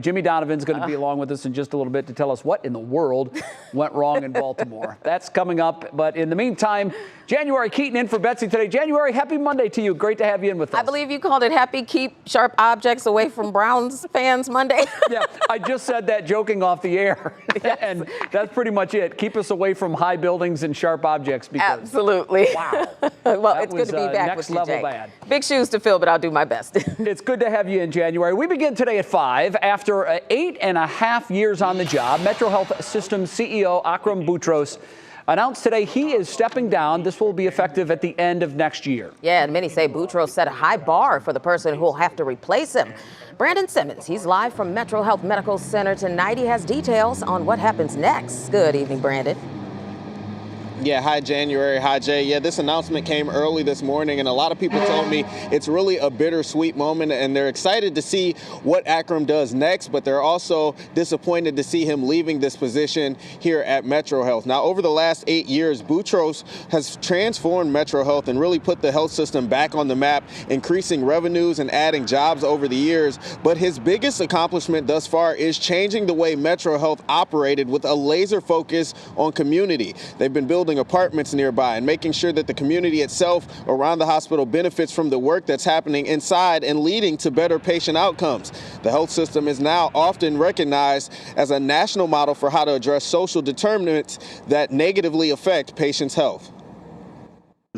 Jimmy Donovan's going to be along with us in just a little bit to tell us what in the world went wrong in Baltimore. That's coming up. But in the meantime, January Keaton in for Betsy today. January, happy Monday to you. Great to have you in with us. I believe you called it happy keep sharp objects away from Browns fans Monday. Yeah, I just said that joking off the air. Yes. And that's pretty much it. Keep us away from high buildings and sharp objects. Because, absolutely. Wow. Well, that it's good to be back with you, next level Jay. bad. Big shoes to fill, but I'll do my best. It's good to have you in, January. We begin today at 5. After 8.5 years on the job, MetroHealth Systems CEO Akram Boutros announced today he is stepping down. This will be effective at the end of next year. Yeah, and many say Boutros set a high bar for the person who will have to replace him. Brandon Simmons, he's live from MetroHealth Medical Center tonight. He has details on what happens next. Good evening, Brandon. Yeah, hi, January. Hi, Jay. Yeah, this announcement came early this morning, and a lot of people told me it's really a bittersweet moment, and they're excited to see what Akram does next, but they're also disappointed to see him leaving this position here at MetroHealth. Now, over the last 8 years, Boutros has transformed MetroHealth and really put the health system back on the map, increasing revenues and adding jobs over the years. But his biggest accomplishment thus far is changing the way MetroHealth operated with a laser focus on community. They've been building apartments nearby and making sure that the community itself around the hospital benefits from the work that's happening inside and leading to better patient outcomes. The health system is now often recognized as a national model for how to address social determinants that negatively affect patients' health.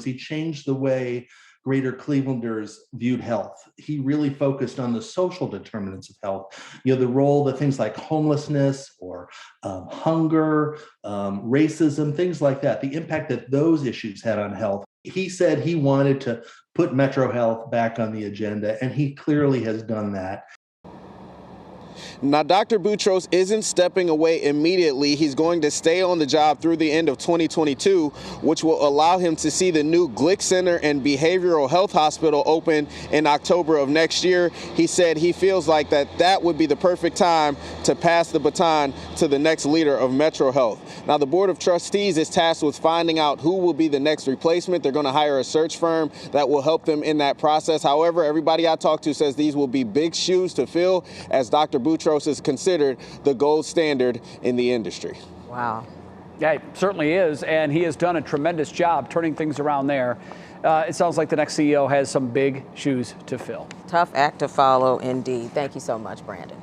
He changed the way Greater Clevelanders viewed health. He really focused on the social determinants of health. You know, the role that things like homelessness or hunger, racism, things like that, the impact that those issues had on health. He said he wanted to put MetroHealth back on the agenda, and he clearly has done that. Now, Dr. Boutros isn't stepping away immediately. He's going to stay on the job through the end of 2022, which will allow him to see the new Glick Center and Behavioral Health Hospital open in October of next year. He said he feels like that would be the perfect time to pass the baton to the next leader of MetroHealth. Now, the Board of Trustees is tasked with finding out who will be the next replacement. They're going to hire a search firm that will help them in that process. However, everybody I talked to says these will be big shoes to fill, as Dr. Boutros is considered the gold standard in the industry. Wow. Yeah, it certainly is, and he has done a tremendous job turning things around there. It sounds like the next CEO has some big shoes to fill. Tough act to follow, indeed. Thank you so much, Brandon.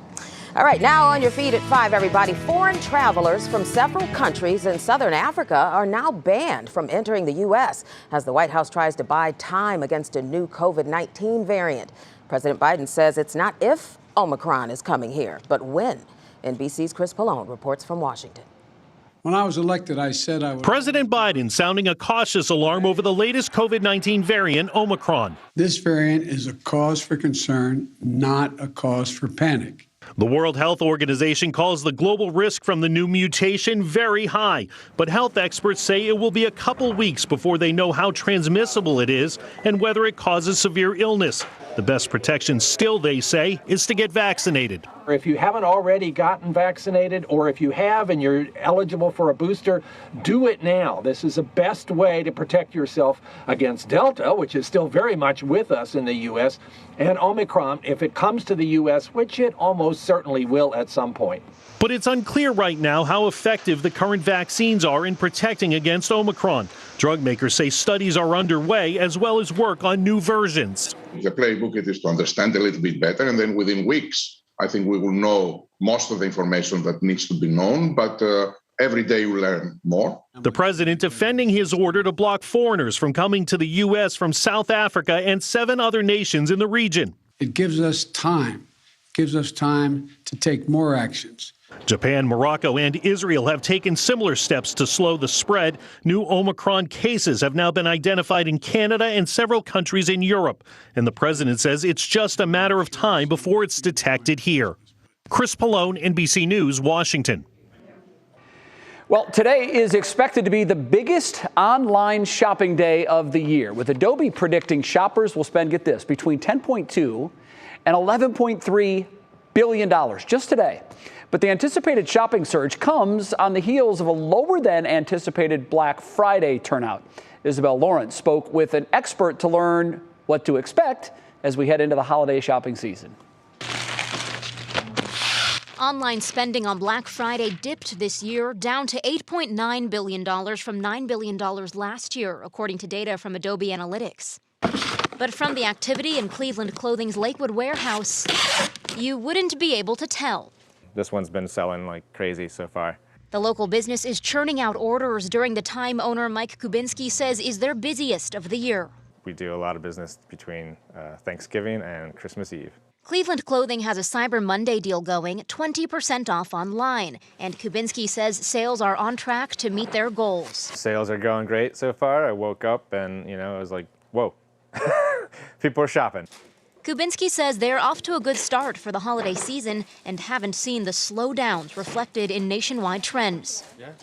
All right, now on your feet at 5, everybody. Foreign travelers from several countries in southern Africa are now banned from entering the U.S. as the White House tries to buy time against a new COVID-19 variant. President Biden says it's not if Omicron is coming here, but when. NBC's Chris Pallone reports from Washington. When I was elected, I said I would. President Biden sounding a cautious alarm over the latest COVID-19 variant, Omicron. This variant is a cause for concern, not a cause for panic. The World Health Organization calls the global risk from the new mutation very high, but health experts say it will be a couple weeks before they know how transmissible it is and whether it causes severe illness. The best protection still, they say, is to get vaccinated. If you haven't already gotten vaccinated, or if you have and you're eligible for a booster, do it now. This is the best way to protect yourself against Delta, which is still very much with us in the U.S., and Omicron, if it comes to the U.S., which it almost certainly will at some point. But it's unclear right now how effective the current vaccines are in protecting against Omicron. Drug makers say studies are underway, as well as work on new versions. The playbook is to understand a little bit better, and then within weeks, I think we will know most of the information that needs to be known, but every day you learn more. The president defending his order to block foreigners from coming to the U.S. from South Africa and 7 other nations in the region. It gives us time. It gives us time to take more actions. Japan, Morocco, and Israel have taken similar steps to slow the spread. New Omicron cases have now been identified in Canada and several countries in Europe. And the president says it's just a matter of time before it's detected here. Chris Pallone, NBC News, Washington. Well, today is expected to be the biggest online shopping day of the year, with Adobe predicting shoppers will spend, get this, between $10.2 and $11.3 billion just today. But the anticipated shopping surge comes on the heels of a lower than anticipated Black Friday turnout. Isabel Lawrence spoke with an expert to learn what to expect as we head into the holiday shopping season. Online spending on Black Friday dipped this year, down to $8.9 billion from $9 billion last year, according to data from Adobe Analytics. But from the activity in Cleveland Clothing's Lakewood warehouse, you wouldn't be able to tell. This one's been selling like crazy so far. The local business is churning out orders during the time owner Mike Kubinski says is their busiest of the year. We do a lot of business between Thanksgiving and Christmas Eve. Cleveland Clothing has a Cyber Monday deal going, 20% off online. And Kubinski says sales are on track to meet their goals. Sales are going great so far. I woke up and, I was like, whoa, people are shopping. Kubinski says they're off to a good start for the holiday season and haven't seen the slowdowns reflected in nationwide trends. Yeah.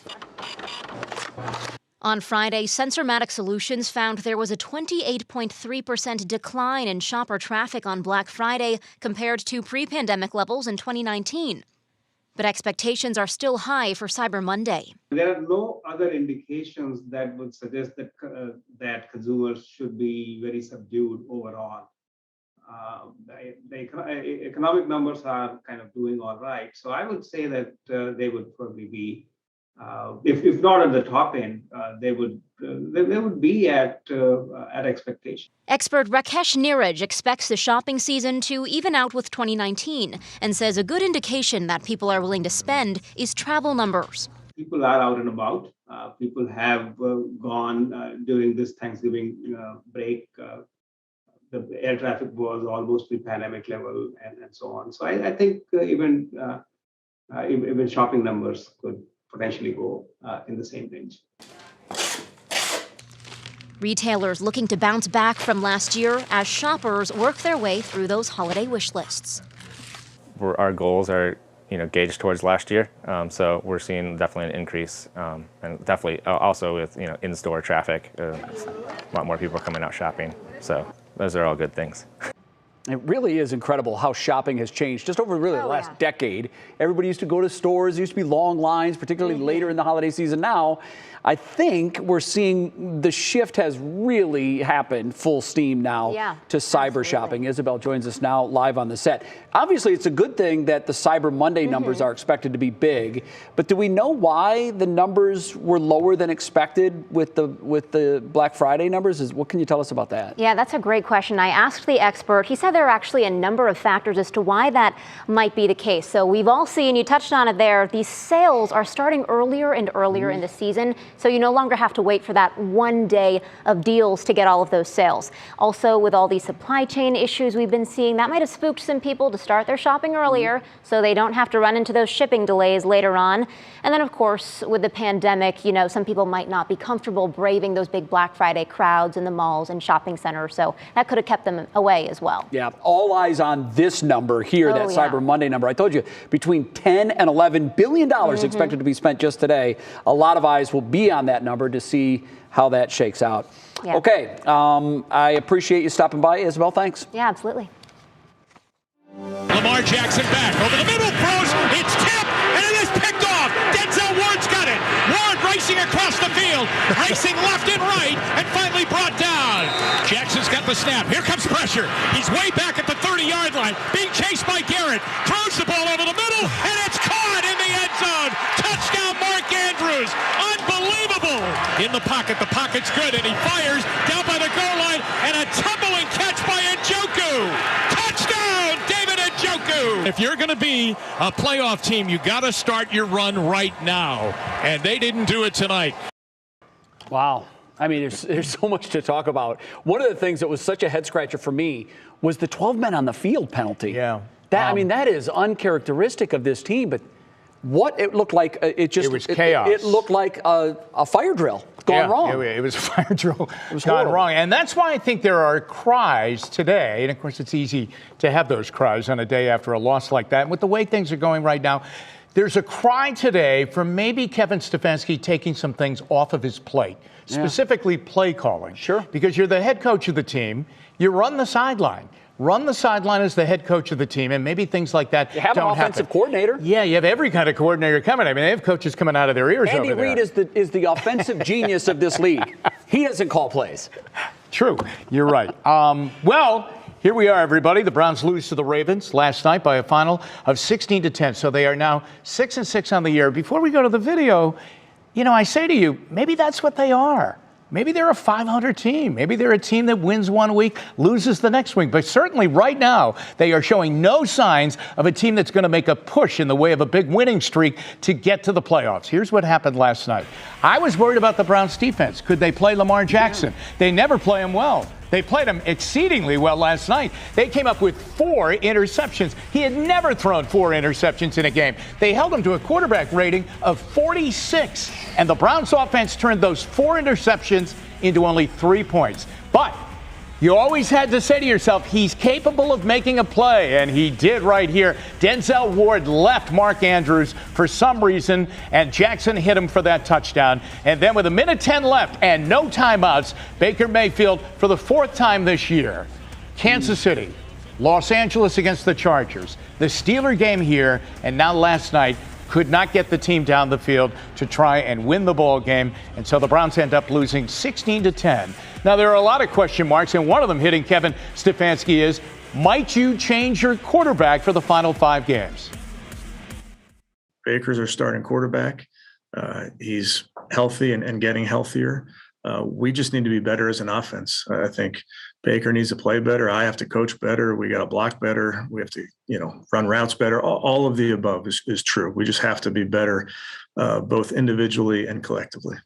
On Friday, Sensormatic Solutions found there was a 28.3% decline in shopper traffic on Black Friday compared to pre-pandemic levels in 2019. But expectations are still high for Cyber Monday. There are no other indications that would suggest that that consumers should be very subdued overall. The economic numbers are kind of doing all right. So I would say that they would probably be, if not at the top end, they would be at expectation. Expert Rakesh Neeraj expects the shopping season to even out with 2019 and says a good indication that people are willing to spend is travel numbers. People are out and about. People have gone during this Thanksgiving break. The air traffic was almost pre-pandemic level and so on. So I think even shopping numbers could potentially go in the same range. Retailers looking to bounce back from last year as shoppers work their way through those holiday wish lists. Our goals are, gauged towards last year, so we're seeing definitely an increase, and definitely also with in-store traffic, a lot more people coming out shopping. So those are all good things. It really is incredible how shopping has changed just over really the last decade. Everybody used to go to stores. There used to be long lines, particularly later in the holiday season. Now, I think we're seeing the shift has really happened full steam now to cyber shopping. Isabel joins us now live on the set. Obviously, it's a good thing that the Cyber Monday numbers are expected to be big, but do we know why the numbers were lower than expected with the Black Friday numbers? What can you tell us about that? Yeah, that's a great question. I asked the expert. He said there are actually a number of factors as to why that might be the case. So we've all seen, you touched on it there, these sales are starting earlier and earlier in the season. So you no longer have to wait for that one day of deals to get all of those sales. Also, with all these supply chain issues we've been seeing, that might have spooked some people to start their shopping earlier so they don't have to run into those shipping delays later on. And then, of course, with the pandemic, some people might not be comfortable braving those big Black Friday crowds in the malls and shopping centers. So that could have kept them away as well. Yeah, all eyes on this number here, that Cyber Monday number. I told you, between $10 and $11 billion expected to be spent just today. A lot of eyes will be on that number to see how that shakes out. Yeah. Okay, I appreciate you stopping by, Isabel. Thanks. Yeah, absolutely. Lamar Jackson back over the middle, throws, it's tipped, and it is picked off. Denzel Ward's got it. Ward racing across the field, racing left and right, and finally brought down. Jackson's got the snap. Here comes pressure. He's way back at the 30-yard line, being chased by Garrett. Throws the ball over the middle, and it's caught in the end zone. Touchdown, Mark Andrews. Unbelievable. In the pocket. The pocket's good, and he fires down by the goal line, and a tumbling catch by Njoku. Touchdown, David Njoku. If you're going to be a playoff team, you got to start your run right now, and they didn't do it tonight. Wow. I mean, there's so much to talk about. One of the things that was such a head scratcher for me was the 12 men on the field penalty. Yeah. That is uncharacteristic of this team, but what it looked like, it was chaos. It looked like a fire drill gone wrong. It was a fire drill gone wrong. And that's why I think there are cries today. And of course, it's easy to have those cries on a day after a loss like that. And with the way things are going right now, there's a cry today for maybe Kevin Stefanski taking some things off of his plate, specifically play calling. Sure. Because you're the head coach of the team. You run the sideline. Run the sideline as the head coach of the team, and maybe things like that You have an offensive coordinator. Yeah, you have every kind of coordinator coming. I mean, they have coaches coming out of their ears Andy over there. Reid is the offensive genius of this league. He doesn't call plays. True. You're right. Well, Here we are, everybody. The Browns lose to the Ravens last night by a final of 16-10. So they are now 6-6 on the year. Before we go to the video, I say to you, maybe that's what they are. Maybe they're a 500 team. Maybe they're a team that wins one week, loses the next week. But certainly right now, they are showing no signs of a team that's going to make a push in the way of a big winning streak to get to the playoffs. Here's what happened last night. I was worried about the Browns defense. Could they play Lamar Jackson? They never play him well. They played him exceedingly well last night. They came up with 4 interceptions. He had never thrown 4 interceptions in a game. They held him to a quarterback rating of 46. And the Browns offense turned those 4 interceptions into only 3 points. But you always had to say to yourself, he's capable of making a play, and he did right here. Denzel Ward left Mark Andrews for some reason, and Jackson hit him for that touchdown. And then with 1:10 left and no timeouts, Baker Mayfield for the 4th time this year. Kansas City, Los Angeles against the Chargers. The Steeler game here, and now last night, could not get the team down the field to try and win the ball game, and so the Browns end up losing 16-10. Now, there are a lot of question marks, and one of them hitting Kevin Stefanski is, might you change your quarterback for the final 5 games? Baker's our starting quarterback. He's healthy and getting healthier. We just need to be better as an offense. I think Baker needs to play better. I have to coach better. We got to block better. We have to, run routes better. All of the above is true. We just have to be better, both individually and collectively.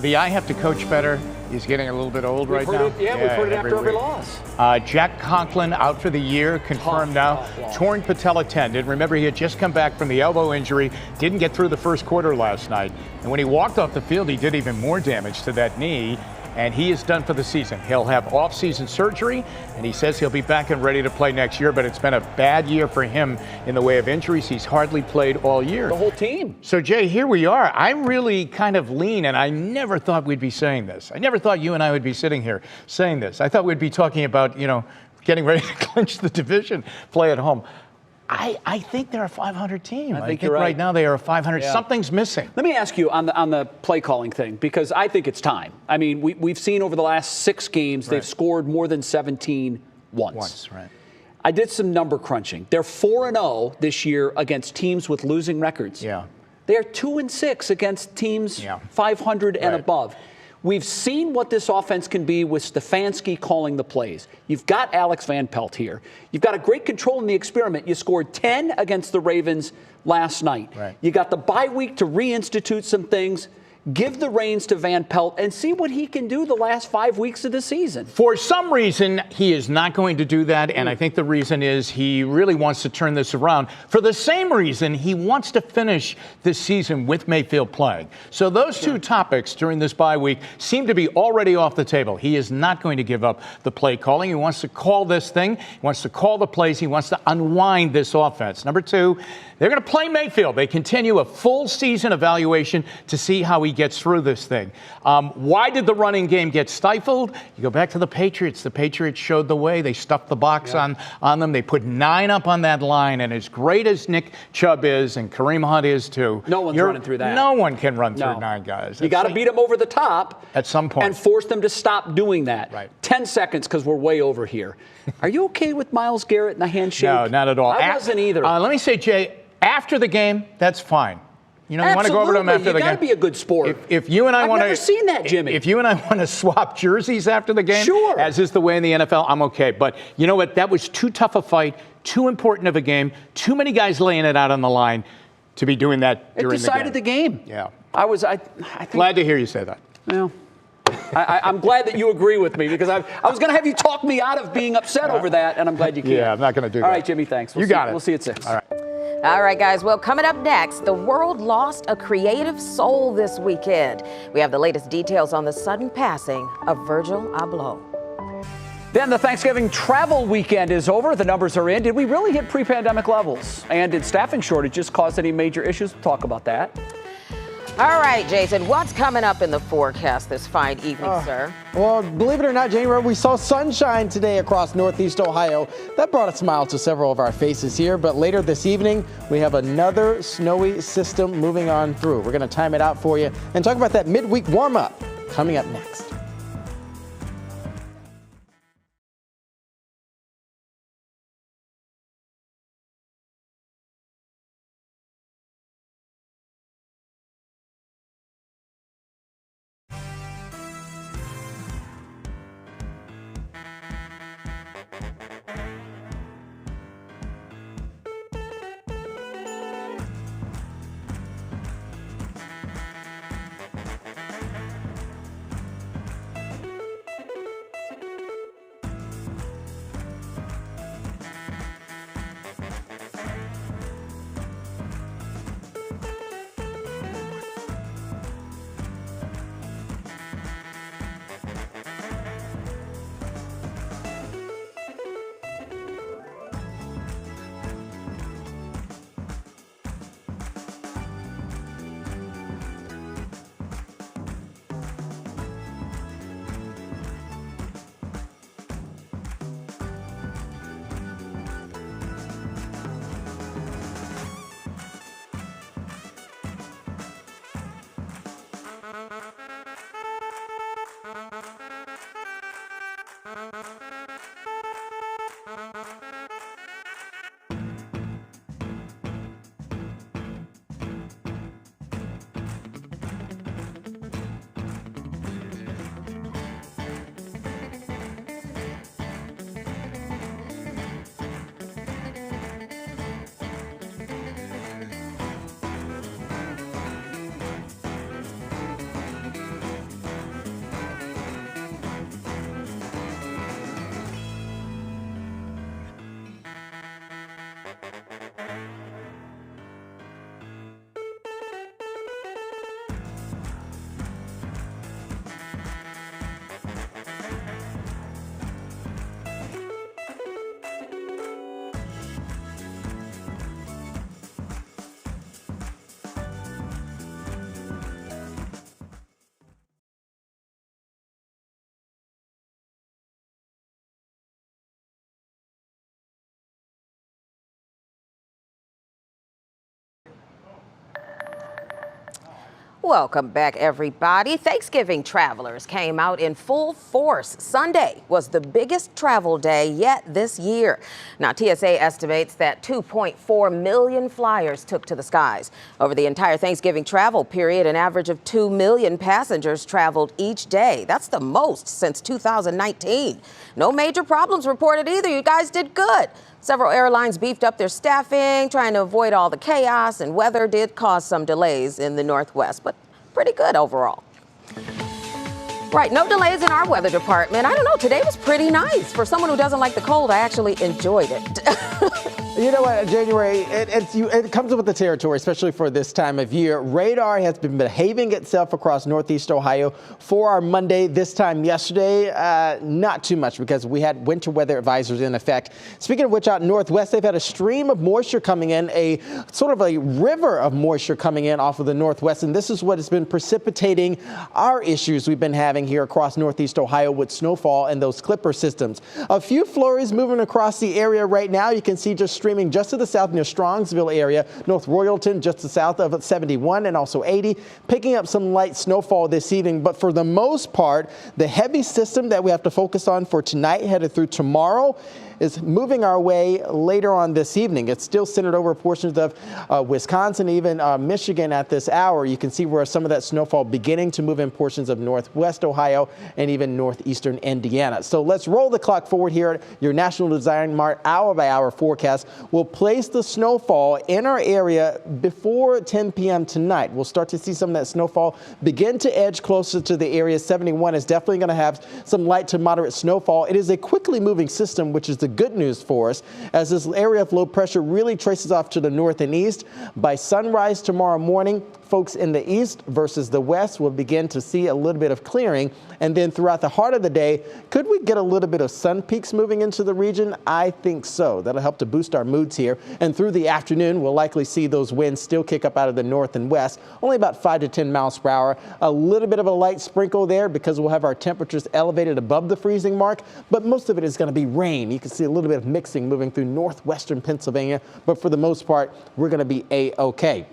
The I have to coach better is getting a little bit old right now. We've heard it after every loss. Jack Conklin out for the year, confirmed now. Torn patella tendon. Remember, he had just come back from the elbow injury, didn't get through the first quarter last night. And when he walked off the field, he did even more damage to that knee. And he is done for the season. He'll have off-season surgery, and he says he'll be back and ready to play next year, but it's been a bad year for him in the way of injuries. He's hardly played all year. The whole team. So, Jay, here we are. I really kind of lean, and I never thought we'd be saying this. I never thought you and I would be sitting here saying this. I thought we'd be talking about, getting ready to clinch the division, play at home. I think they're a 500 team. I think you're right. Right now they are a 500. Yeah. Something's missing. Let me ask you on the play calling thing, because I think it's time. I mean, we've seen over the last 6 games, they've scored more than 17 once. Right. I did some number crunching. They're 4-0 this year against teams with losing records. Yeah. They're 2-6 against teams 500 and above. We've seen what this offense can be with Stefanski calling the plays. You've got Alex Van Pelt here. You've got a great control in the experiment. You scored 10 against the Ravens last night. Right. You got the bye week to reinstitute some things. Give the reins to Van Pelt and see what he can do the last 5 weeks of the season. For some reason, he is not going to do that, and I think the reason is he really wants to turn this around. For the same reason, he wants to finish this season with Mayfield playing. So those 2 topics during this bye week seem to be already off the table. He is not going to give up the play calling. He wants to call this thing. He wants to call the plays. He wants to unwind this offense. Number 2, they're going to play Mayfield. They continue a full season evaluation to see how he gets through this thing. Why did the running game get stifled? You go back to the Patriots. The Patriots showed the way. They stuffed the box on them. They put 9 up on that line. And as great as Nick Chubb is and Kareem Hunt is too, no one's running through that. No one can run through 9 guys. You got to beat them over the top at some point and force them to stop doing that. Right. 10 seconds because we're way over here. Are you okay with Myles Garrett and the handshake? No, not at all. I wasn't either. Let me say, Jay, after the game, that's fine. You want to go over to him after the game. You got to be a good sport. If you and I want to, I've never seen that, Jimmy. If you and I want to swap jerseys after the game, sure, as is the way in the NFL, I'm okay. But you know what? That was too tough a fight, too important of a game, too many guys laying it out on the line to be doing that during the game. It decided the game. Yeah. I think, glad to hear you say that. Well, I'm glad that you agree with me because I was going to have you talk me out of being upset over that, and I'm glad you can't. Yeah, I'm not going to do that. All right, Jimmy, thanks. You got it. We'll see you at 6. All right. All right, guys. Well, coming up next, the world lost a creative soul this weekend. We have the latest details on the sudden passing of Virgil Abloh. Then the Thanksgiving travel weekend is over. The numbers are in. Did we really hit pre-pandemic levels? And did staffing shortages cause any major issues? We'll talk about that. All right, Jason, what's coming up in the forecast this fine evening, sir? Well, believe it or not, January, we saw sunshine today across Northeast Ohio. That brought a smile to several of our faces here. But later this evening, we have another snowy system moving on through. We're going to time it out for you and talk about that midweek warm-up coming up next. Welcome back, everybody. Thanksgiving travelers came out in full force. Sunday was the biggest travel day yet this year. Now, TSA estimates that 2.4 million flyers took to the skies. Over the entire Thanksgiving travel period, an average of 2 million passengers traveled each day. That's the most since 2019. No major problems reported either. You guys did good. Several airlines beefed up their staffing, trying to avoid all the chaos, and weather did cause some delays in the Northwest, but pretty good overall. Right, no delays in our weather department. I don't know, today was pretty nice. For someone who doesn't like the cold, I actually enjoyed it. You know what, January, it comes with the territory, especially for this time of year. Radar has been behaving itself across Northeast Ohio for our Monday. This time yesterday, not too much because we had winter weather advisories in effect. Speaking of which, out Northwest, they've had a stream of moisture coming in, a sort of a river of moisture coming in off of the Northwest. And this is what has been precipitating our issues we've been having here across Northeast Ohio with snowfall and those clipper systems. A few flurries moving across the area right now. You can see just streaming just to the south near Strongsville area, North Royalton, just to the south of 71 and also 80, picking up some light snowfall this evening. But for the most part, the heavy system that we have to focus on for tonight headed through tomorrow is moving our way later on this evening. It's still centered over portions of Wisconsin, even Michigan at this hour. You can see where some of that snowfall beginning to move in portions of Northwest Ohio and even northeastern Indiana. So let's roll the clock forward here. Your National Design Mart hour-by-hour forecast will place the snowfall in our area before 10 p.m. tonight. We'll start to see some of that snowfall begin to edge closer to the area. 71 is definitely going to have some light to moderate snowfall. It is a quickly moving system, which is the good news for us, as this area of low pressure really traces off to the north and east. By sunrise tomorrow morning, folks in the east versus the west will begin to see a little bit of clearing. And then throughout the heart of the day, could we get a little bit of sun peaks moving into the region? I think so. That'll help to boost our moods here. And through the afternoon, we'll likely see those winds still kick up out of the north and west, only about 5 to 10 miles per hour. A little bit of a light sprinkle there because we'll have our temperatures elevated above the freezing mark, but most of it is going to be rain. You can see a little bit of mixing moving through northwestern Pennsylvania, but for the most part, we're going to be A-OK.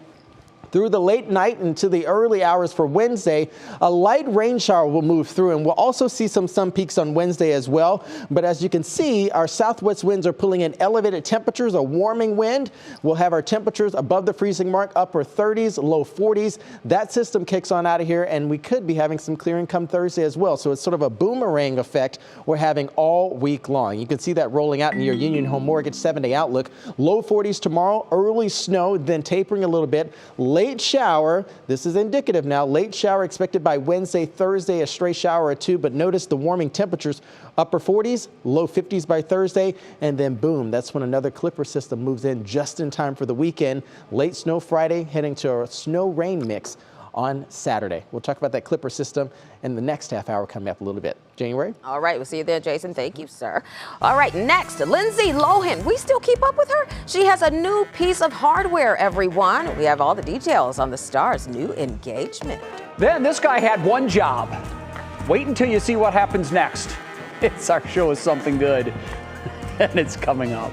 Through the late night into the early hours for Wednesday, a light rain shower will move through, and we'll also see some sun peaks on Wednesday as well. But as you can see, our southwest winds are pulling in elevated temperatures, a warming wind. We'll have our temperatures above the freezing mark, upper 30s, low 40s. That system kicks on out of here, and we could be having some clearing come Thursday as well. So it's sort of a boomerang effect we're having all week long. You can see that rolling out in your Union Home Mortgage 7-day outlook. Low 40s tomorrow, early snow, then tapering a little bit. Late shower, this is indicative now, late shower expected by Wednesday, Thursday, a stray shower or two, but notice the warming temperatures, upper 40s, low 50s by Thursday, and then boom, that's when another clipper system moves in just in time for the weekend. Late snow Friday, heading to a snow-rain mix on Saturday. We'll talk about that clipper system in the next half hour coming up a little bit. January? All right, we'll see you there, Jason. Thank you, sir. All right, next, Lindsay Lohan. We still keep up with her? She has a new piece of hardware, everyone. We have all the details on the star's new engagement. Then this guy had one job. Wait until you see what happens next. It's our show is something good, and it's coming up.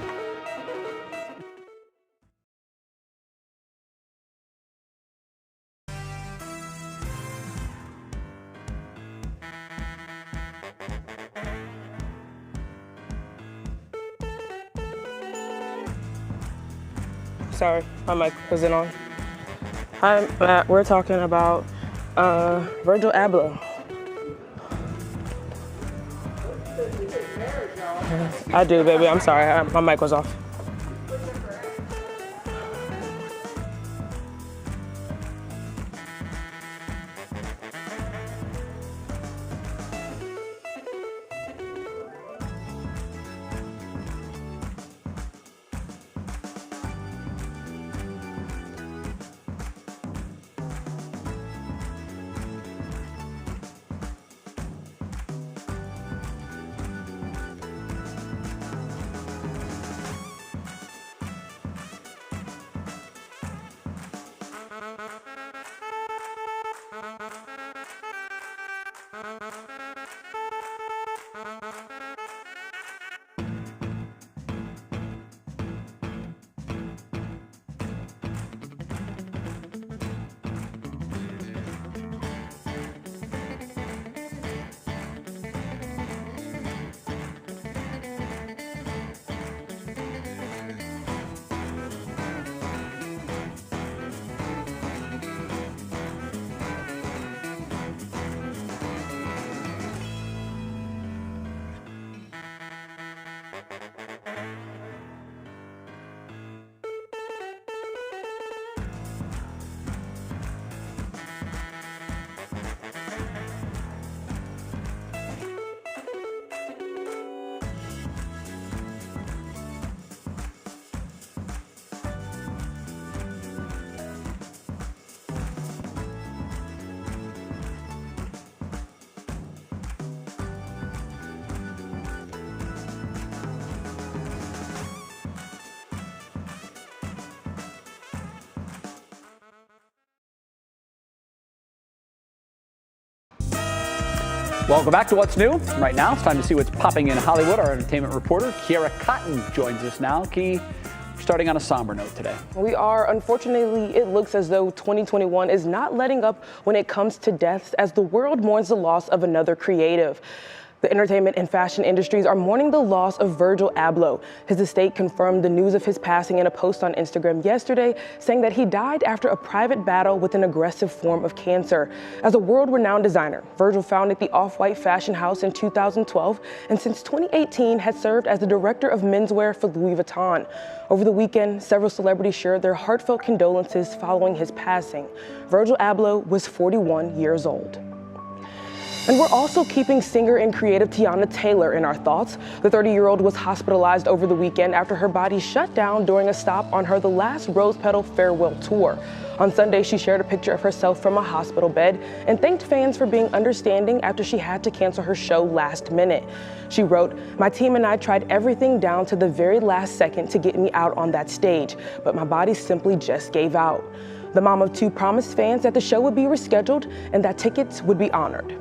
Sorry, my mic wasn't on. Hi, Matt. We're talking about Virgil Abloh. I do, baby. I'm sorry. My mic was off. Welcome back to What's New. Right now, it's time to see what's popping in Hollywood. Our entertainment reporter, Kiara Cotton, joins us now. Key, starting on a somber note today. We are. Unfortunately, it looks as though 2021 is not letting up when it comes to deaths as the world mourns the loss of another creative. The entertainment and fashion industries are mourning the loss of Virgil Abloh. His estate confirmed the news of his passing in a post on Instagram yesterday, saying that he died after a private battle with an aggressive form of cancer. As a world-renowned designer, Virgil founded the Off-White fashion house in 2012, and since 2018 has served as the director of menswear for Louis Vuitton. Over the weekend, several celebrities shared their heartfelt condolences following his passing. Virgil Abloh was 41 years old. And we're also keeping singer and creative Tiana Taylor in our thoughts. The 30-year-old was hospitalized over the weekend after her body shut down during a stop on her The Last Rose Petal farewell tour. On Sunday, she shared a picture of herself from a hospital bed and thanked fans for being understanding after she had to cancel her show last minute. She wrote, "My team and I tried everything down to the very last second to get me out on that stage, but my body simply just gave out." The mom of two promised fans that the show would be rescheduled and that tickets would be honored.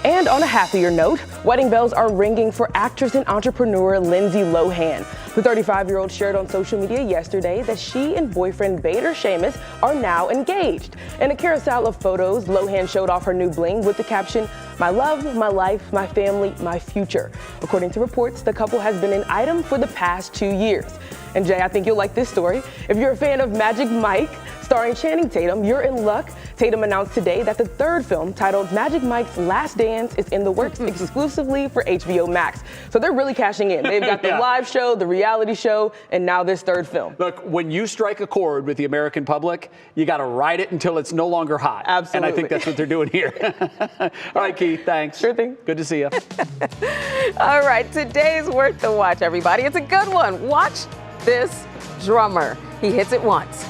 And on a happier note, wedding bells are ringing for actress and entrepreneur Lindsay Lohan. The 35-year-old shared on social media yesterday that she and boyfriend Bader Seamus are now engaged. In a carousel of photos, Lohan showed off her new bling with the caption, "My love, my life, my family, my future." According to reports, the couple has been an item for the past 2 years. And Jay, I think you'll like this story. If you're a fan of Magic Mike, starring Channing Tatum, you're in luck. Tatum announced today that the third film, titled Magic Mike's Last Dance, is in the works exclusively for HBO Max. So they're really cashing in. They've got the live show, the reality show, and now this third film. Look, when you strike a chord with the American public, you got to ride it until it's no longer hot. Absolutely. And I think that's what they're doing here. All right, Keith, thanks. Sure thing. Good to see you. All right, today's worth the watch, everybody. It's a good one. Watch this drummer. He hits it once.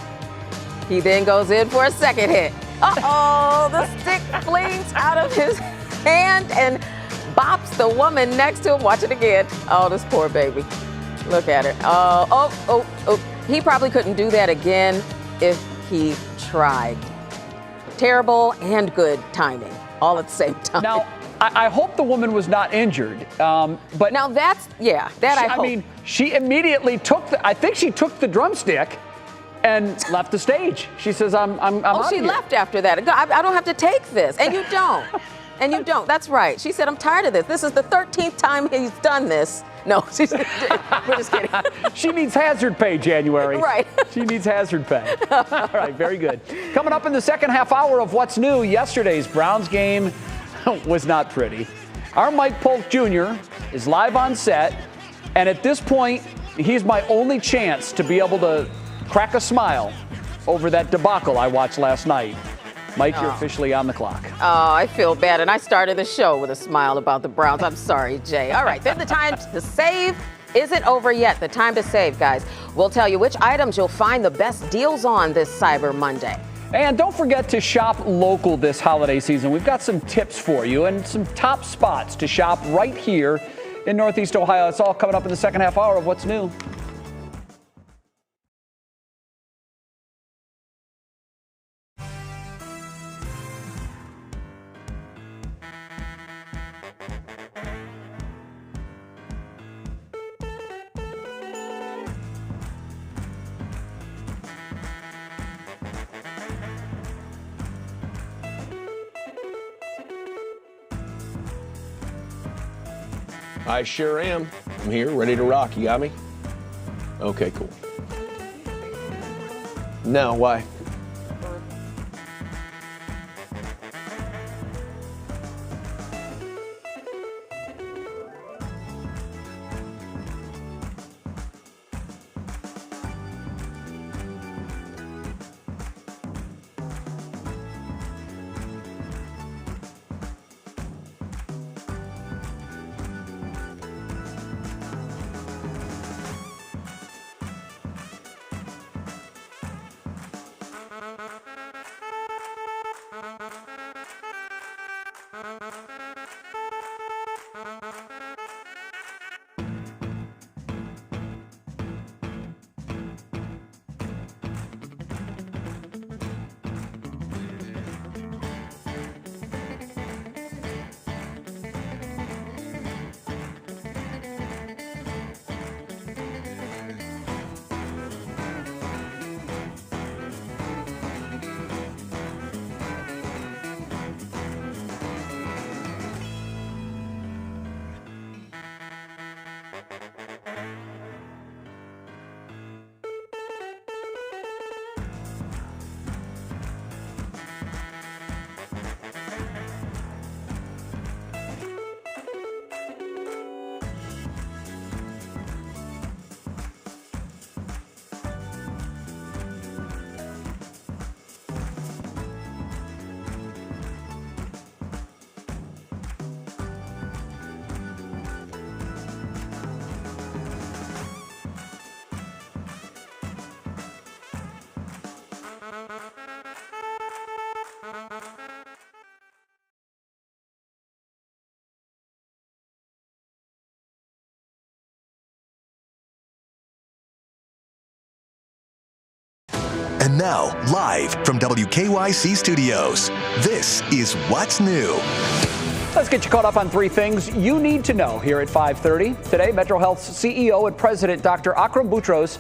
He then goes in for a second hit. Uh-oh, the stick flings out of his hand and bops the woman next to him. Watch it again. Oh, this poor baby. Look at her. Oh. He probably couldn't do that again if he tried. Terrible and good timing, all at the same time. Now, I hope the woman was not injured, but now that's, I hope. I mean, she immediately I think she took the drumstick and left the stage. She says, I'm out she here. left after that. I don't have to take this. And you don't. And you don't. That's right. She said, I'm tired of this. This is the 13th time he's done this. No, we're just kidding. She needs hazard pay, January. Right. She needs hazard pay. All right, very good. Coming up in the second half hour of What's New, yesterday's Browns game was not pretty. Our Mike Polk Jr. is live on set, and at this point, he's my only chance to be able to crack a smile over that debacle I watched last night. Mike, you're officially on the clock. Oh, I feel bad. And I started the show with a smile about the Browns. I'm sorry, Jay. All right, then the time to save isn't over yet. The time to save, guys. We'll tell you which items you'll find the best deals on this Cyber Monday. And don't forget to shop local this holiday season. We've got some tips for you and some top spots to shop right here in Northeast Ohio. It's all coming up in the second half hour of What's New. I sure am. I'm here, ready to rock. You got me? Okay, cool. No, why? And now, live from WKYC Studios, this is What's New. Let's get you caught up on three things you need to know here at 5:30. Today, MetroHealth's CEO and President Dr. Akram Boutros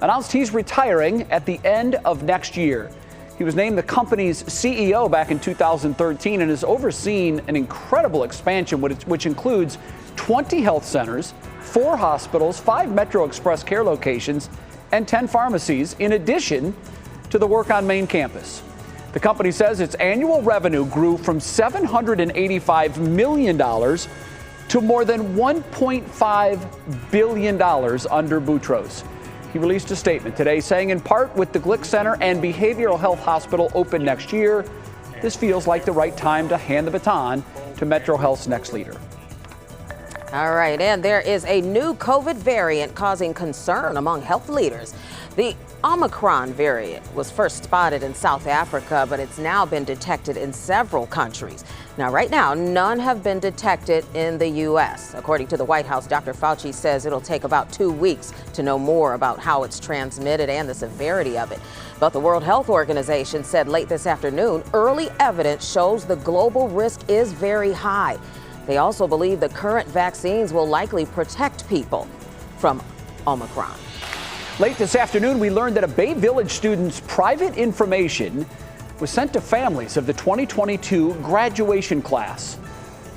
announced he's retiring at the end of next year. He was named the company's CEO back in 2013 and has overseen an incredible expansion, which includes 20 health centers, 4 hospitals, 5 Metro Express care locations, and 10 pharmacies, in addition to the work on main campus. The company says its annual revenue grew from $785 million to more than $1.5 billion under Boutros. He released a statement today saying, in part, with the Glick Center and Behavioral Health Hospital open next year, this feels like the right time to hand the baton to MetroHealth's next leader. All right, and there is a new COVID variant causing concern among health leaders. The Omicron variant was first spotted in South Africa, but it's now been detected in several countries. Now, right now, none have been detected in the U.S. According to the White House, Dr. Fauci says it'll take about 2 weeks to know more about how it's transmitted and the severity of it. But the World Health Organization said late this afternoon, early evidence shows the global risk is very high. They also believe the current vaccines will likely protect people from Omicron. Late this afternoon, we learned that a Bay Village student's private information was sent to families of the 2022 graduation class.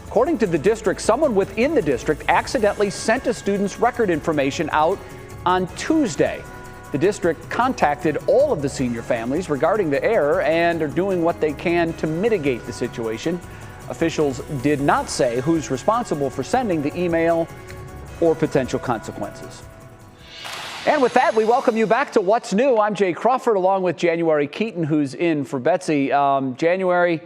According to the district, someone within the district accidentally sent a student's record information out on Tuesday. The district contacted all of the senior families regarding the error and are doing what they can to mitigate the situation. Officials did not say who's responsible for sending the email or potential consequences. And with that, we welcome you back to What's New. I'm Jay Crawford, along with January Keaton, who's in for Betsy. January,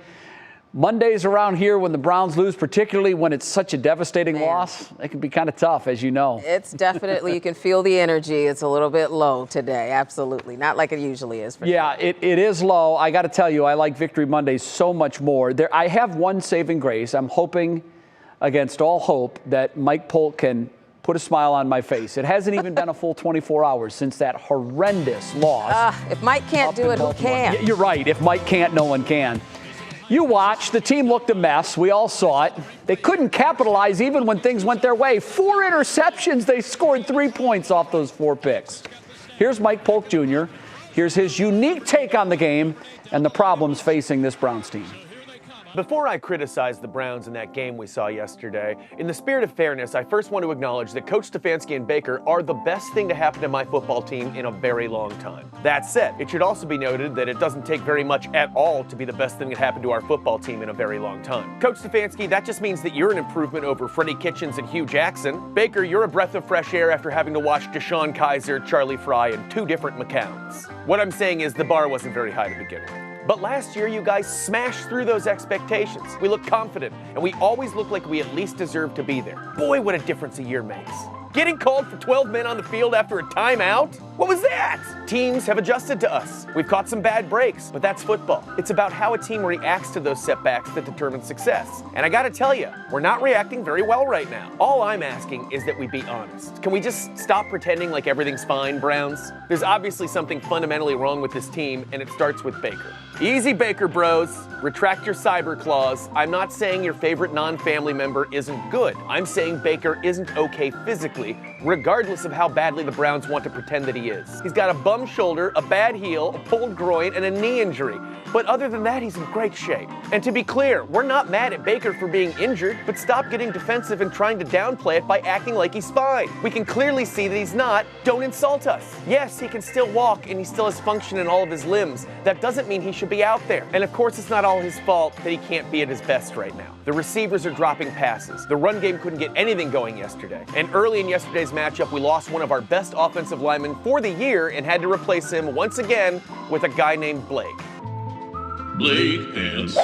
Mondays around here when the Browns lose, particularly when it's such a devastating loss, it can be kind of tough, as you know. It's definitely, you can feel the energy. It's a little bit low today. Absolutely. Not like it usually is. Yeah, sure. it is low. I got to tell you, I like Victory Mondays so much more. I have one saving grace. I'm hoping against all hope that Mike Polk can put a smile on my face. It hasn't even been a full 24 hours since that horrendous loss. If Mike can't do it, who can? You're right. If Mike can't, no one can. You watched. The team looked a mess. We all saw it. They couldn't capitalize even when things went their way. 4 interceptions. They scored 3 points off those 4 picks. Here's Mike Polk Jr. Here's his unique take on the game and the problems facing this Browns team. Before I criticize the Browns in that game we saw yesterday, in the spirit of fairness, I first want to acknowledge that Coach Stefanski and Baker are the best thing to happen to my football team in a very long time. That said, it should also be noted that it doesn't take very much at all to be the best thing that happened to our football team in a very long time. Coach Stefanski, that just means that you're an improvement over Freddie Kitchens and Hugh Jackson. Baker, you're a breath of fresh air after having to watch Deshaun Kaiser, Charlie Fry, and 2 different McCowns. What I'm saying is the bar wasn't very high to begin with. But last year, you guys smashed through those expectations. We looked confident, and we always looked like we at least deserved to be there. Boy, what a difference a year makes. Getting called for 12 men on the field after a timeout? What was that? Teams have adjusted to us. We've caught some bad breaks, but that's football. It's about how a team reacts to those setbacks that determine success. And I gotta tell you, we're not reacting very well right now. All I'm asking is that we be honest. Can we just stop pretending like everything's fine, Browns? There's obviously something fundamentally wrong with this team, and it starts with Baker. Easy, Baker bros. Retract your cyber clause. I'm not saying your favorite non-family member isn't good. I'm saying Baker isn't okay physically, regardless of how badly the Browns want to pretend that he is. He's got a bum shoulder, a bad heel, a pulled groin, and a knee injury. But other than that, he's in great shape. And to be clear, we're not mad at Baker for being injured, but stop getting defensive and trying to downplay it by acting like he's fine. We can clearly see that he's not. Don't insult us. Yes, he can still walk and he still has function in all of his limbs. That doesn't mean he should be out there. And of course, it's not all his fault that he can't be at his best right now. The receivers are dropping passes. The run game couldn't get anything going yesterday. And early in yesterday's matchup, we lost one of our best offensive linemen for the year and had to replace him once again with a guy named Blake. Blake Pants.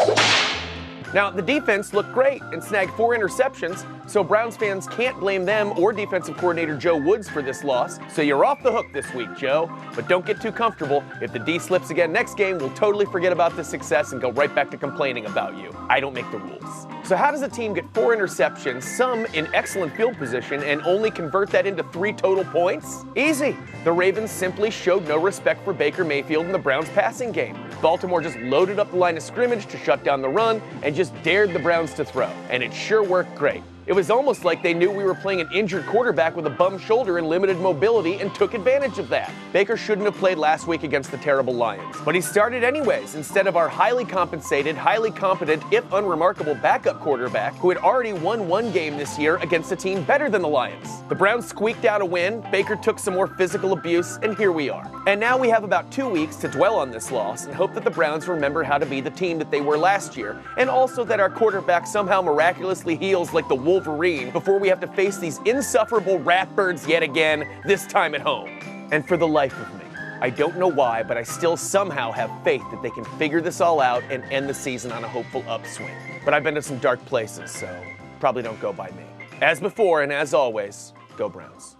Now, the defense looked great and snagged 4 interceptions, so Browns fans can't blame them or defensive coordinator Joe Woods for this loss. So you're off the hook this week, Joe. But don't get too comfortable. If the D slips again next game, we'll totally forget about this success and go right back to complaining about you. I don't make the rules. So how does a team get 4 interceptions, some in excellent field position, and only convert that into 3 total points? Easy. The Ravens simply showed no respect for Baker Mayfield in the Browns passing game. Baltimore just loaded up the line of scrimmage to shut down the run and just dared the Browns to throw. And it sure worked great. It was almost like they knew we were playing an injured quarterback with a bum shoulder and limited mobility and took advantage of that. Baker shouldn't have played last week against the terrible Lions, but he started anyways instead of our highly compensated, highly competent, if unremarkable backup quarterback who had already won 1 game this year against a team better than the Lions. The Browns squeaked out a win, Baker took some more physical abuse, and here we are. And now we have about 2 weeks to dwell on this loss and hope that the Browns remember how to be the team that they were last year, and also that our quarterback somehow miraculously heals like the Wolverine before we have to face these insufferable ratbirds yet again, this time at home. And for the life of me, I don't know why, but I still somehow have faith that they can figure this all out and end the season on a hopeful upswing. But I've been to some dark places, so probably don't go by me. As before and as always, go Browns.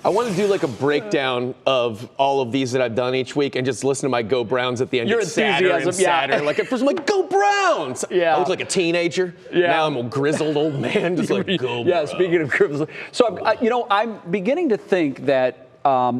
I want to do like a breakdown of all of these that I've done each week and just listen to my Go Browns at the end. Your It's sadder and enthusiasm, yeah. sadder. Like at first I'm like, Go Browns! Yeah. I look like a teenager. Yeah. Now I'm a grizzled old man just like, Go Yeah, Browns. speaking of grizzled. So, I'm beginning to think that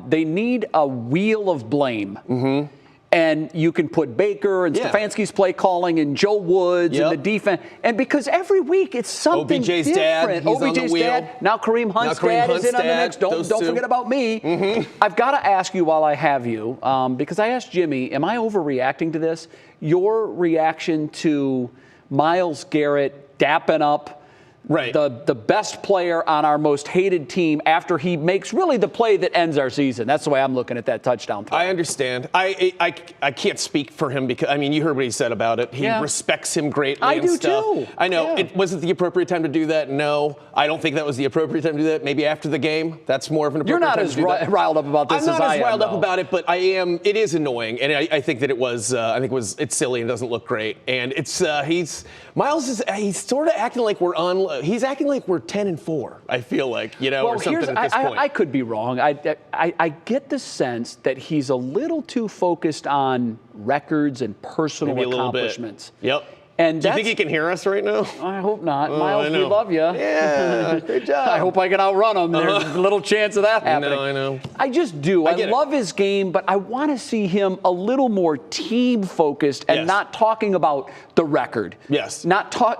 they need a wheel of blame. Mm-hmm. And you can put Baker and Stefanski's play calling and Joe Woods and the defense. And because every week it's something OBJ's different. dad, he's on the wheel. Dad. Now Kareem Hunt's dad is in on the mix. Don't forget about me. Mm-hmm. I've got to ask you while I have you, because I asked Jimmy, am I overreacting to this? Your reaction to Myles Garrett dapping up the best player on our most hated team after he makes really the play that ends our season. That's the way I'm looking at that touchdown throw. I understand. I can't speak for him because, I mean, you heard what he said about it. He respects him greatly I and do stuff. too. I know. It wasn't the appropriate time to do that. No. I don't think that was the appropriate time to do that. Maybe after the game. That's more of an appropriate time to do that. You're not as riled up about this as I am. I'm not as riled up about it, but I am. It is annoying. And I think that it was, it's silly and doesn't look great. And it's, Myles is, he's sort of acting like he's acting like we're 10-4, I feel like, or something at this point. I could be wrong. I get the sense that he's a little too focused on records and personal Maybe a little accomplishments. bit. Yep. And do you think he can hear us right now? I hope not. Oh, Myles, we love you. Yeah, great job. I hope I can outrun him. There's a little chance of that happening. I know. I just do. I love his game, but I want to see him a little more team-focused and not talking about the record. Yes.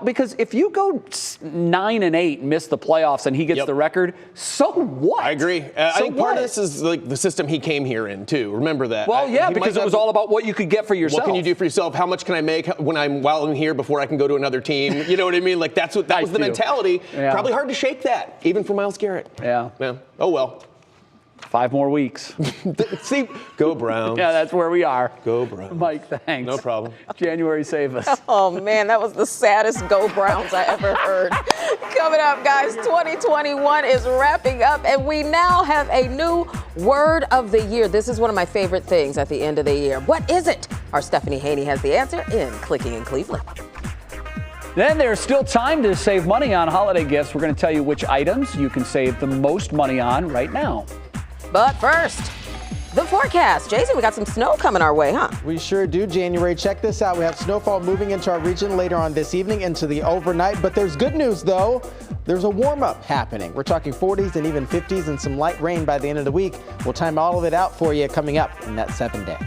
Because if you go 9-8 and miss the playoffs and he gets the record, so what? I agree. I think part of this is like the system he came here in too. Remember that. Well, because it was all about what you could get for yourself. What can you do for yourself? How much can I make while I'm here before I can go to another team? You know what I mean? Like that was the mentality. Yeah. Probably hard to shake that, even for Myles Garrett. Yeah. Oh well. 5 more weeks. See, go Browns. Yeah, that's where we are. Go Browns. Mike, thanks. No problem. January, save us. Oh, man, that was the saddest Go Browns I ever heard. Coming up, guys, 2021 is wrapping up, and we now have a new word of the year. This is one of my favorite things at the end of the year. What is it? Our Stephanie Haney has the answer in Clicking in Cleveland. Then there's still time to save money on holiday gifts. We're going to tell you which items you can save the most money on right now. But first, the forecast. Jason, we got some snow coming our way, huh? We sure do, January. Check this out. We have snowfall moving into our region later on this evening into the overnight. But there's good news, though. There's a warm-up happening. We're talking 40s and even 50s and some light rain by the end of the week. We'll time all of it out for you coming up in that 7-day.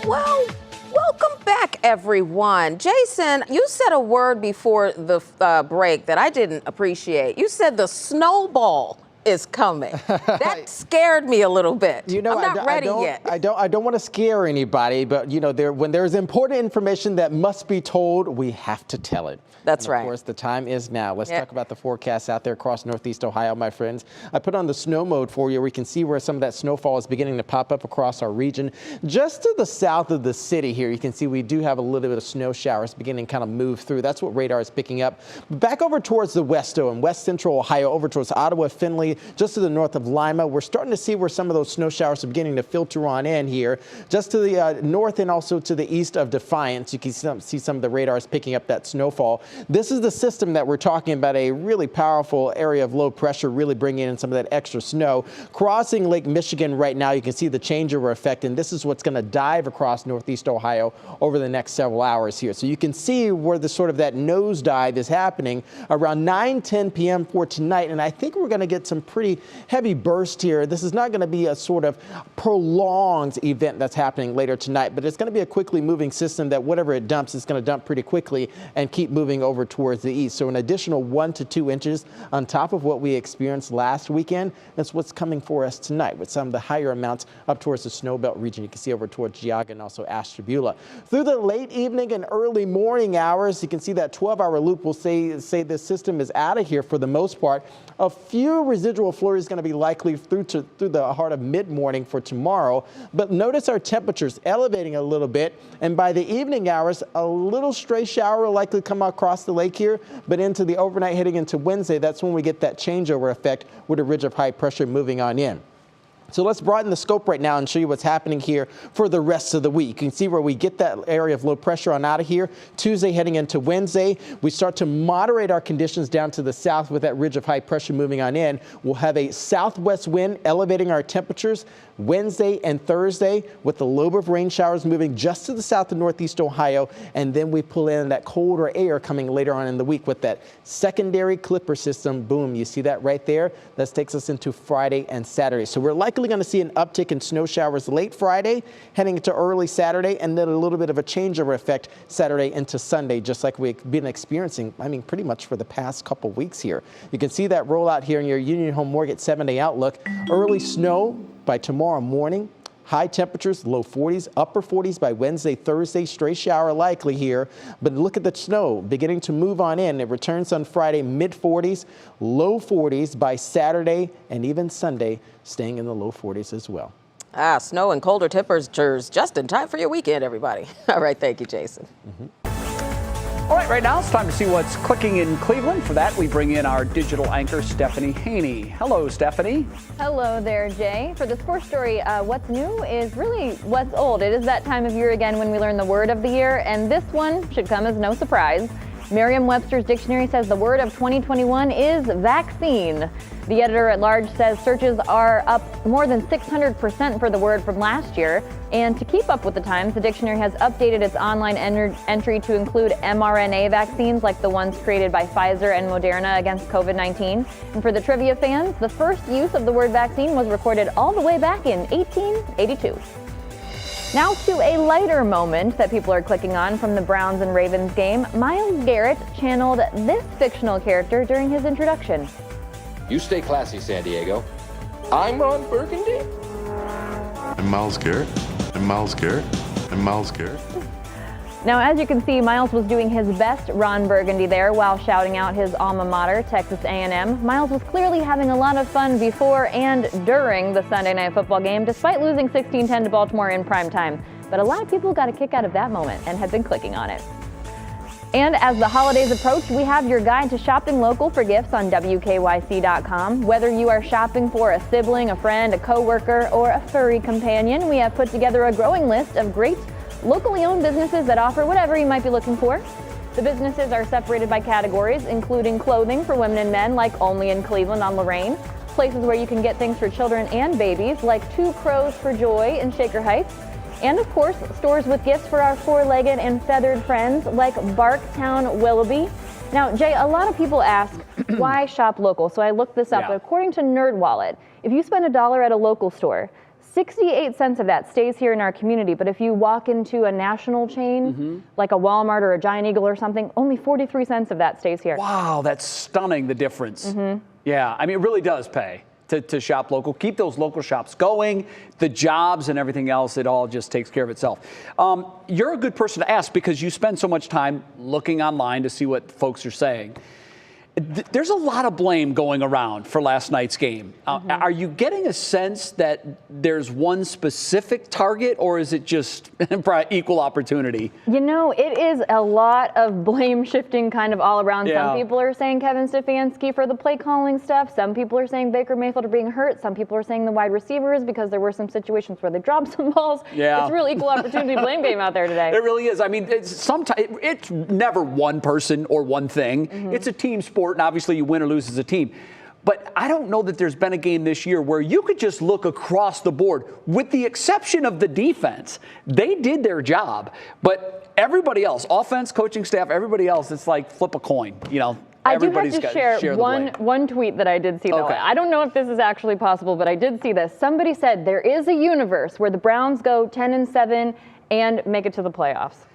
Well, welcome back, everyone. Jason, you said a word before the break that I didn't appreciate. You said the snowball is coming. That scared me a little bit. You know, I'm not ready yet. I don't want to scare anybody, but you know, when there's important information that must be told, we have to tell it. That's right. Of course, the time is now. Let's talk about the forecast out there across Northeast Ohio, my friends. I put on the snow mode for you. We can see where some of that snowfall is beginning to pop up across our region. Just to the south of the city here, you can see we do have a little bit of snow showers beginning to kind of move through. That's what radar is picking up. Back over towards the west, though, in west central Ohio, over towards Ottawa, Findlay, just to the north of Lima, we're starting to see where some of those snow showers are beginning to filter on in here. Just to the north and also to the east of Defiance, you can see some of the radars picking up that snowfall. This is the system that we're talking about, a really powerful area of low pressure, really bringing in some of that extra snow. Crossing Lake Michigan right now, you can see the changeover effect, and this is what's going to dive across Northeast Ohio over the next several hours here. So you can see where the sort of that nosedive is happening around 9-10 p.m. for tonight, and I think we're going to get some pretty heavy burst here. This is not going to be a sort of prolonged event that's happening later tonight, but it's going to be a quickly moving system that whatever it dumps, it's going to dump pretty quickly and keep moving over towards the east. So an additional 1 to 2 inches on top of what we experienced last weekend. That's what's coming for us tonight with some of the higher amounts up towards the snow belt region. You can see over towards Geauga and also Ashtabula. Through the late evening and early morning hours, you can see that 12-hour loop will say this system is out of here for the most part. A few residual flurries going to be likely through the heart of mid-morning for tomorrow. But notice our temperatures elevating a little bit. And by the evening hours, a little stray shower will likely come across the lake here. But into the overnight heading into Wednesday, that's when we get that changeover effect with a ridge of high pressure moving on in. So let's broaden the scope right now and show you what's happening here for the rest of the week. You can see where we get that area of low pressure on out of here. Tuesday heading into Wednesday, we start to moderate our conditions down to the south with that ridge of high pressure moving on in. We'll have a southwest wind elevating our temperatures Wednesday and Thursday with the lobe of rain showers moving just to the south of Northeast Ohio. And then we pull in that colder air coming later on in the week with that secondary clipper system. Boom, you see that right there? That takes us into Friday and Saturday. So we're likely going to see an uptick in snow showers late Friday, heading into early Saturday, and then a little bit of a changeover effect Saturday into Sunday, just like we've been experiencing, I mean, pretty much for the past couple weeks here. You can see that rollout here in your Union Home Mortgage 7-day outlook. Early snow by tomorrow morning. High temperatures, low 40s, upper 40s by Wednesday, Thursday, stray shower likely here. But look at the snow beginning to move on in. It returns on Friday, mid 40s, low 40s by Saturday, and even Sunday, staying in the low 40s as well. Snow and colder temperatures just in time for your weekend, everybody. All right, thank you, Jason. All right, right now it's time to see what's clicking in Cleveland. For that, we bring in our digital anchor, Stephanie Haney. Hello, Stephanie. Hello there, Jay. For the sports story, what's new is really what's old. It is that time of year again when we learn the word of the year, and this one should come as no surprise. Merriam-Webster's dictionary says the word of 2021 is vaccine. The editor-at-large says searches are up more than 600% for the word from last year. And to keep up with the times, the dictionary has updated its online entry to include mRNA vaccines like the ones created by Pfizer and Moderna against COVID-19. And for the trivia fans, the first use of the word vaccine was recorded all the way back in 1882. Now to a lighter moment that people are clicking on from the Browns and Ravens game. Myles Garrett channeled this fictional character during his introduction. You stay classy, San Diego. I'm Ron Burgundy. I'm Myles Garrett. I'm Myles Garrett. I'm Myles Garrett. Now, as you can see, Myles was doing his best Ron Burgundy there while shouting out his alma mater, Texas A&M. Myles was clearly having a lot of fun before and during the Sunday Night Football game, despite losing 16-10 to Baltimore in prime time. But a lot of people got a kick out of that moment and have been clicking on it. And as the holidays approach, we have your guide to shopping local for gifts on WKYC.com. Whether you are shopping for a sibling, a friend, a coworker, or a furry companion, we have put together a growing list of great locally owned businesses that offer whatever you might be looking for. The businesses are separated by categories, including clothing for women and men, like Only in Cleveland on Lorraine. Places where you can get things for children and babies, like Two Crows for Joy in Shaker Heights. And of course, stores with gifts for our four-legged and feathered friends, like Barktown Willoughby. Now, Jay, a lot of people ask, why shop local? So I looked this up. Yeah. According to NerdWallet, if you spend $1 at a local store, 68 cents of that stays here in our community, but if you walk into a national chain, like a Walmart or a Giant Eagle or something, only 43 cents of that stays here. Wow, that's stunning, the difference. Yeah, I mean, it really does pay to shop local. Keep those local shops going, the jobs and everything else, it all just takes care of itself. You're a good person to ask because you spend so much time looking online to see what folks are saying. There's a lot of blame going around for last night's game. Are you getting a sense that there's one specific target, or is it just equal opportunity? You know, it is a lot of blame shifting kind of all around. Yeah. Some people are saying Kevin Stefanski for the play calling stuff. Some people are saying Baker Mayfield for being hurt. Some people are saying the wide receivers because there were some situations where they dropped some balls. Yeah. It's a real equal opportunity blame game out there today. It really is. I mean, it's never one person or one thing. It's a team sport, and obviously you win or lose as a team. But I don't know that there's been a game this year where you could just look across the board, with the exception of the defense. They did their job, but everybody else, offense, coaching staff, everybody else, it's like flip a coin. You know, I do have everybody's to got share the blame. one tweet that I did see, though. Okay. I don't know if this is actually possible, but I did see this. Somebody said there is a universe where the Browns go 10-7 and make it to the playoffs.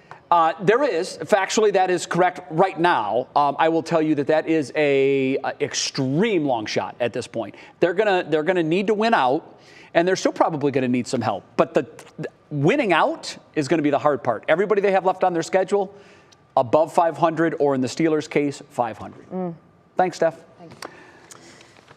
There is. Factually, that is correct right now. I will tell you that is a extreme long shot at this point. They're gonna need to win out, and they're still probably gonna need some help. But the winning out is gonna be the hard part. Everybody they have left on their schedule, above 500, or in the Steelers' case, 500. Thanks, Steph.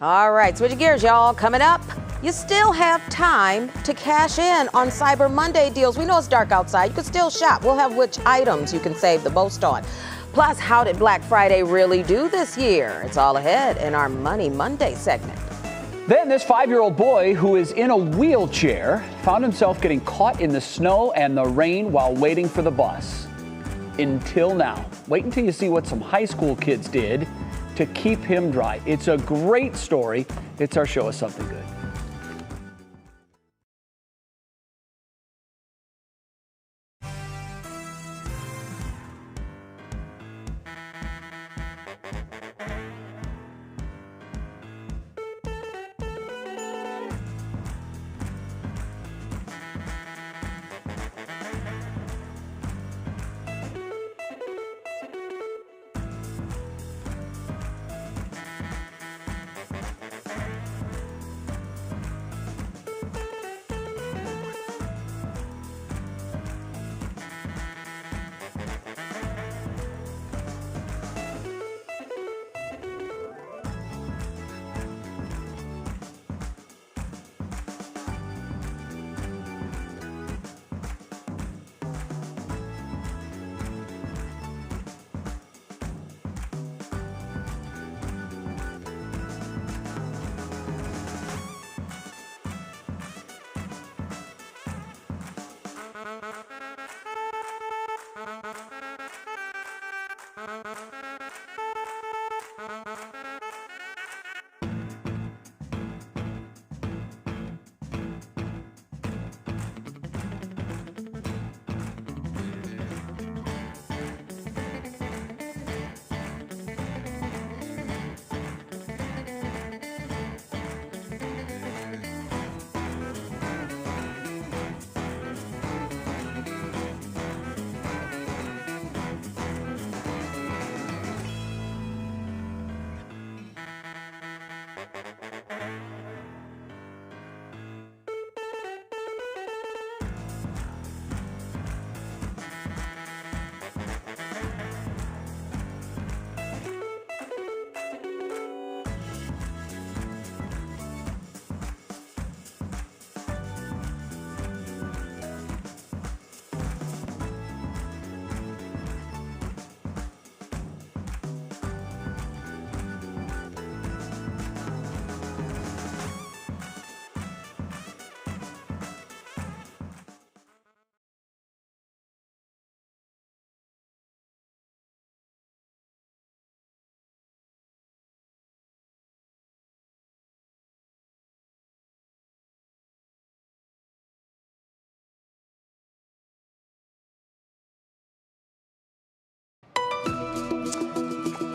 All right, switching gears, y'all. Coming up, you still have time to cash in on Cyber Monday deals. We know it's dark outside. You can still shop. We'll have which items you can save the most on. Plus, how did Black Friday really do this year? It's all ahead in our Money Monday segment. Then this 5-year-old boy who is in a wheelchair found himself getting caught in the snow and the rain while waiting for the bus. Until now. Wait until you see what some high school kids did to keep him dry. It's a great story. It's our Show Us Something Good.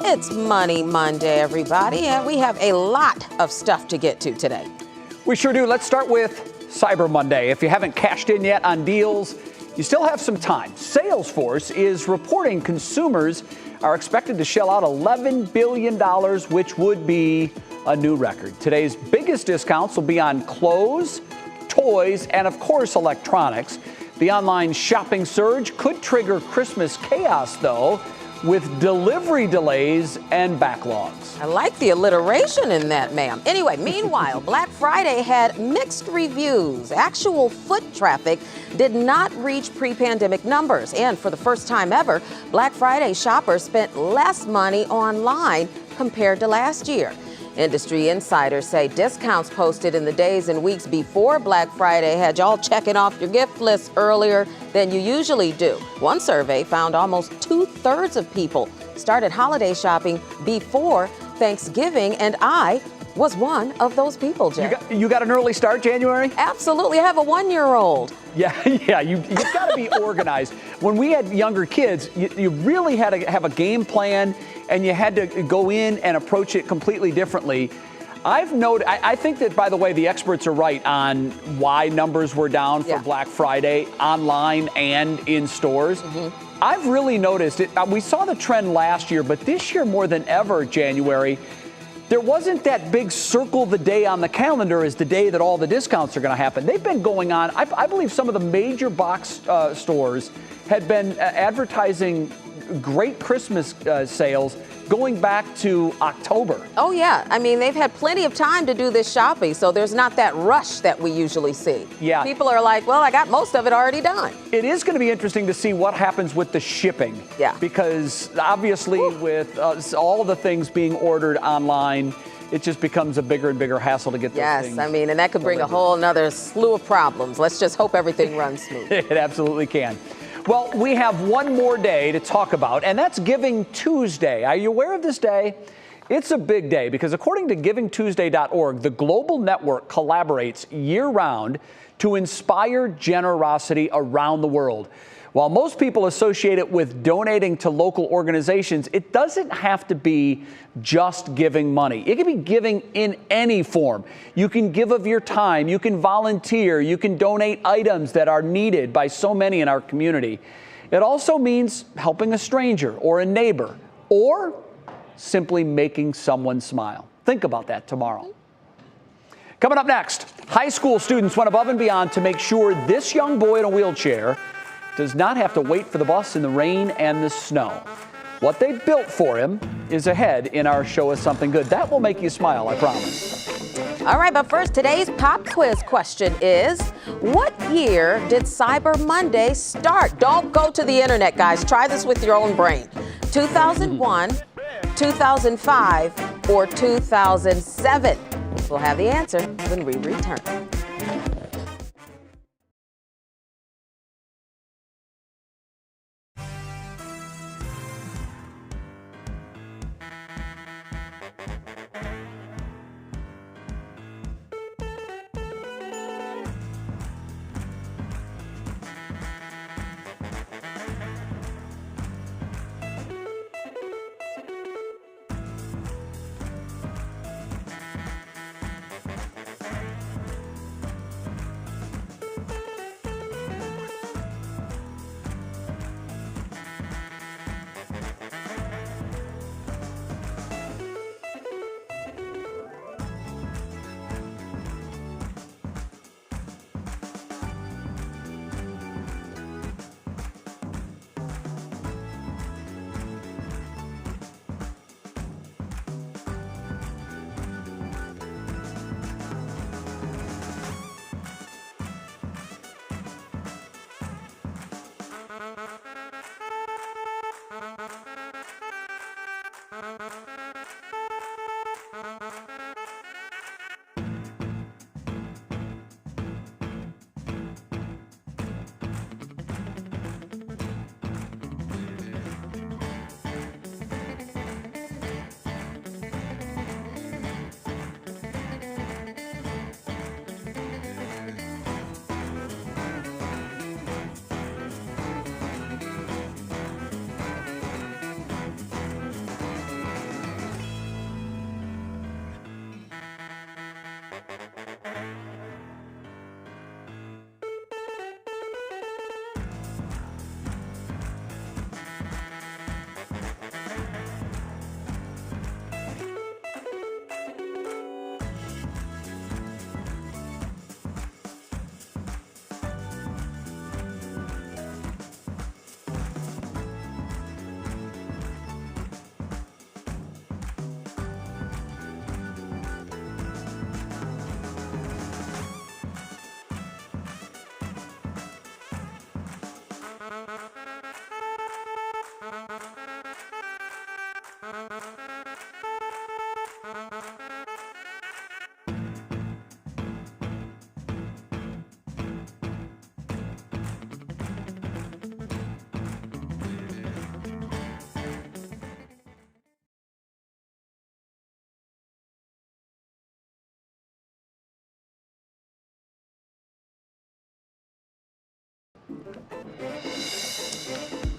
It's Money Monday, everybody, and we have a lot of stuff to get to today. We sure do. Let's start with Cyber Monday. If you haven't cashed in yet on deals, you still have some time. Salesforce is reporting consumers are expected to shell out $11 billion, which would be a new record. Today's biggest discounts will be on clothes, toys, and of course, electronics. The online shopping surge could trigger Christmas chaos, though, with delivery delays and backlogs. I like the alliteration in that, ma'am. Anyway, meanwhile, Black Friday had mixed reviews. Actual foot traffic did not reach pre-pandemic numbers. And for the first time ever, Black Friday shoppers spent less money online compared to last year. Industry insiders say discounts posted in the days and weeks before Black Friday had y'all checking off your gift list earlier than you usually do. One survey found almost 2/3 of people started holiday shopping before Thanksgiving, and I was one of those people, Jack. You got an early start, January? Absolutely. I have a 1-year-old. Yeah, you've got to be organized. When we had younger kids, you really had to have a game plan, and you had to go in and approach it completely differently. I think that, by the way, the experts are right on why numbers were down for Black Friday online and in stores. I've really noticed it. We saw the trend last year, but this year more than ever, January, there wasn't that big circle the day on the calendar as the day that all the discounts are going to happen. They've been going on. I believe some of the major box stores had been advertising great Christmas sales going back to October. Oh, yeah. I mean, they've had plenty of time to do this shopping, so there's not that rush that we usually see. Yeah. People are like, well, I got most of it already done. It is going to be interesting to see what happens with the shipping. Yeah. Because obviously with all the things being ordered online, it just becomes a bigger and bigger hassle to get those things. Yes, I mean, and that could bring a whole nother slew of problems. Let's just hope everything runs smooth. It absolutely can. Well, we have one more day to talk about, and that's Giving Tuesday. Are you aware of this day? It's a big day because according to GivingTuesday.org, the global network collaborates year-round to inspire generosity around the world. While most people associate it with donating to local organizations, it doesn't have to be just giving money. It can be giving in any form. You can give of your time, you can volunteer, you can donate items that are needed by so many in our community. It also means helping a stranger or a neighbor, or simply making someone smile. Think about that tomorrow. Coming up next, high school students went above and beyond to make sure this young boy in a wheelchair does not have to wait for the bus in the rain and the snow. What they built for him is ahead in our Show Us Something Good. That will make you smile, I promise. All right, but first, today's pop quiz question is, what year did Cyber Monday start? Don't go to the internet, guys. Try this with your own brain. 2001, 2005, or 2007? We'll have the answer when we return.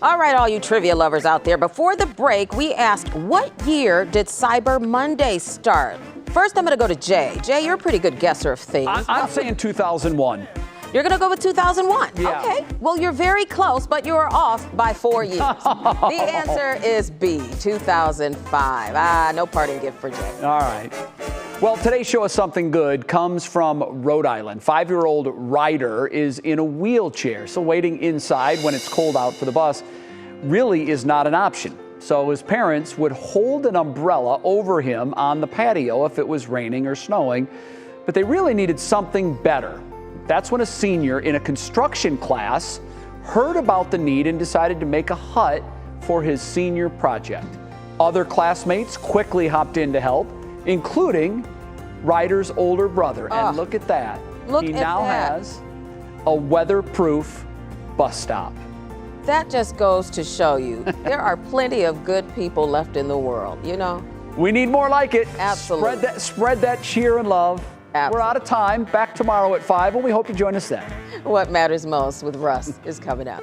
All right, all you trivia lovers out there, before the break, we asked, what year did Cyber Monday start? First, I'm going to go to Jay. Jay, you're a pretty good guesser of things. I'm saying 2001. You're going to go with 2001? Yeah. Okay. Well, you're very close, but you're off by 4 years. The answer is B, 2005. No parting gift for Jay. All right. Well, today's show is something good. Comes from Rhode Island. 5-year-old Ryder is in a wheelchair, so waiting inside when it's cold out for the bus really is not an option. So his parents would hold an umbrella over him on the patio if it was raining or snowing, but they really needed something better. That's when a senior in a construction class heard about the need and decided to make a hut for his senior project. Other classmates quickly hopped in to help, including Ryder's older brother. And look at that. He now has a weatherproof bus stop. That just goes to show you there are plenty of good people left in the world, you know? We need more like it. Absolutely. Spread that cheer and love. Absolutely. We're out of time. Back tomorrow at 5, and we hope you join us then. What Matters Most with Russ is coming up.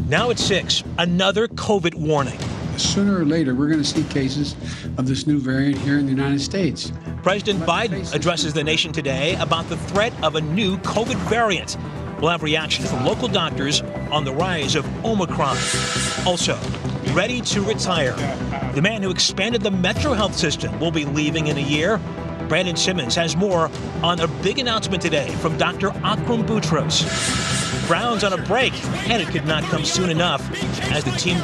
Now at 6, another COVID warning. Sooner or later, we're going to see cases of this new variant here in the United States. President Biden addresses the nation today about the threat of a new COVID variant. We'll have reaction from local doctors on the rise of Omicron. Also, ready to retire. The man who expanded the MetroHealth system will be leaving in a year. Brandon Simmons has more on a big announcement today from Dr. Akram Boutros. Browns on a break, and it could not come soon enough as the team